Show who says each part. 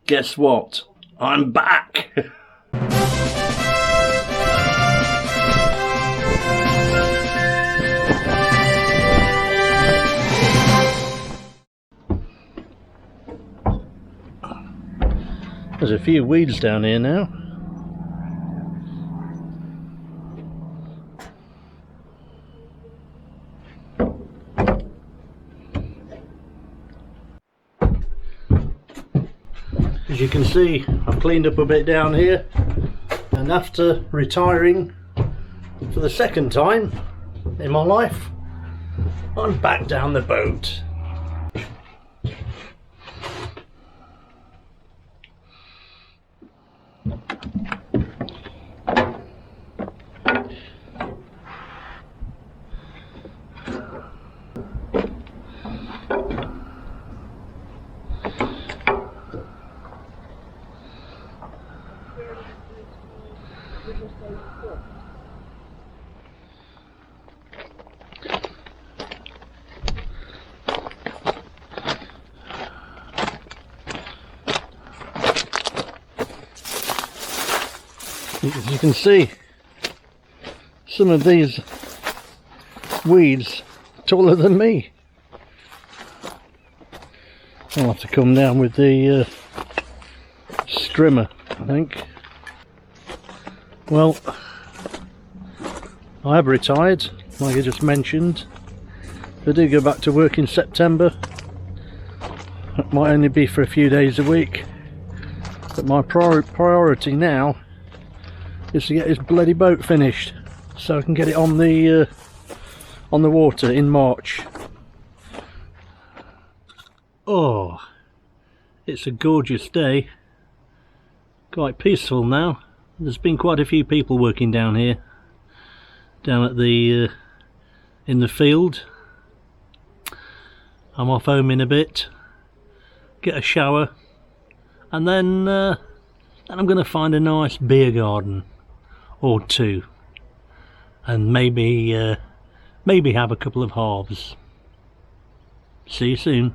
Speaker 1: Guess what? I'm back! There's a few weeds down here now. As you can see, I've cleaned up a bit down here, and after retiring for the second time in my life, I'm back down the boat. As you can see, some of these weeds are taller than me. I'll have to come down with the strimmer, I think. Well, I have retired, like I just mentioned. If I do go back to work in September, it might only be for a few days a week. But my priority now is to get this bloody boat finished, so I can get it on the water in March. Oh, it's a gorgeous day. Quite peaceful now. There's been quite a few people working down here, down at the in the field. I'm off home in a bit, get a shower, and then I'm going to find a nice beer garden or two, and maybe have a couple of halves. See you soon.